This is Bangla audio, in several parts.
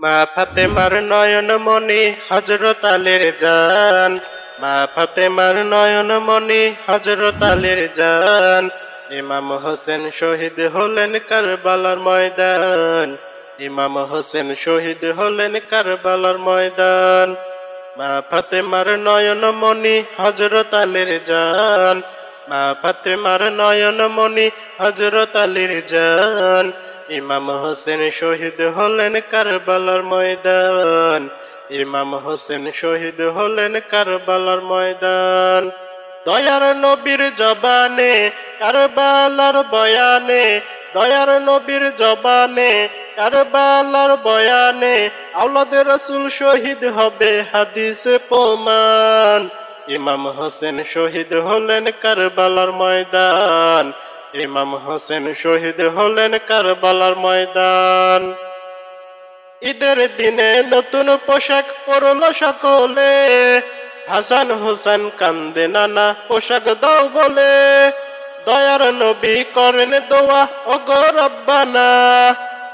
মা ফাতেমার নয়ন মনি হযরত আলীর জান, মা ফাতেমার নয়ন মনি হযরত আলীর জান। ইমাম হোসেন শহীদ হলেন কারবালার ময়দান, ইমাম হোসেন শহীদ হলেন কারবালার ময়দান। মা ফাতেমার নয়ন মনি হযরত আলীর জান, মা ফাতেমার নয়ন মনি হযরত আলীর জান। ইমাম হোসেন শহীদ হলেন কারবালার ময়দান, ইমাম হোসেন শহীদ হলেন কারবালার ময়দান। দয়ার নবীর জবানে কারবালার বয়ানে, দয়ার নবীর জবানে কারবালার বয়ানে, আওলাদে রাসূল শহীদ হবে হাদিসে প্রমাণ। ইমাম হোসেন শহীদ হলেন কারবালার ময়দান, ইমাম হোসেন শহীদ হলেন কারবালার ময়দান। ঈদের দিনে নতুন পোশাক পরল সকলে, হাসান হোসেন কান্দে নানা পোশাক দাও বলে। দয়ার নবী করেন দোয়া ওগো রব্বানা,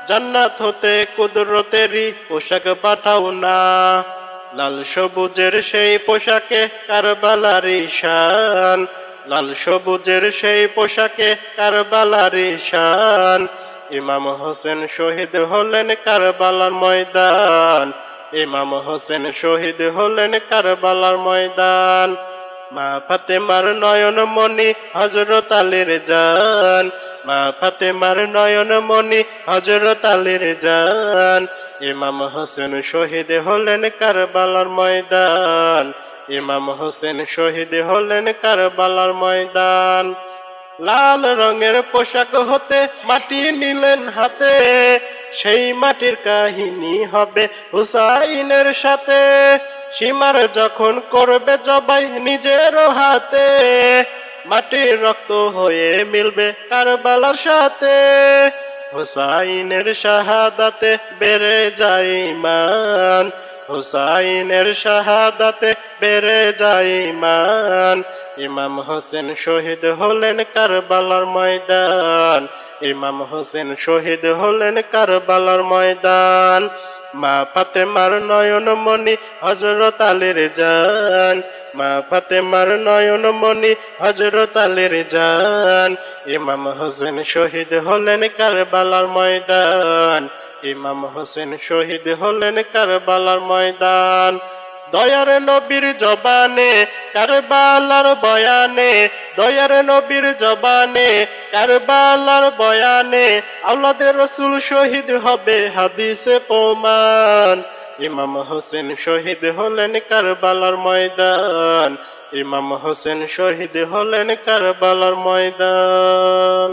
জান্নাত হতে কুদরতেরই পোশাক পাঠাও না। লাল সবুজের সেই পোশাকে কারবালার শান, লাল সবুজের সেই পোশাকে কারবালার শান। ইমাম হোসেন শহীদ হলেন কারবালার ময়দান, ইমাম হোসেন শহীদ হলেন কারবালার ময়দান। মা ফাতেমার নয়ন মনি হযরত আলীর জান, মা ফাতেমার নয়ন মনি হযরত আলীর জান। ইমাম হোসেন শহীদ হলেন কারবালার ময়দান, ইমাম হোসেন শহীদ হলেন কারবালার ময়দান। লাল রঙের পোশাক হতে মাটি নিলেন হাতে, সেই মাটির কাহিনী হবে হুসাইনের সাথে। সীমার যখন করবে জবাই নিজের হাতে, মাটির রক্ত হয়ে মিলবে কারবালার সাথে। হুসাইনের শাহাদাতে বেড়ে যায় ঈমান, হুসাইনের শাহাদাতে বেড়ে যায় ঈমান। ইমাম হোসেন শহীদ হলেন কারবালার ময়দান, ইমাম হোসেন শহীদ হলেন কারবালার ময়দান। মা ফাতেমার নয়ন মনি হযরত আলীর জান, মা ফাতেমার নয়ন মনি হযরত আলীর জান। ইমাম হোসেন শহীদ হলেন কারবালার ময়দান, ইমাম হোসেন শহীদ হলেন কারবালার ময়দান। দয়ার নবীর জবানে কারবালার বয়ানে, দয়ার নবীর জবানে কারবালার বয়ানে, আওলাদে রাসূল শহীদ হবে হাদিসে প্রমাণ। ইমাম হোসেন শহীদ হলেন কারবালার ময়দান, ইমাম হোসেন শহীদ হলেন কারবালার ময়দান।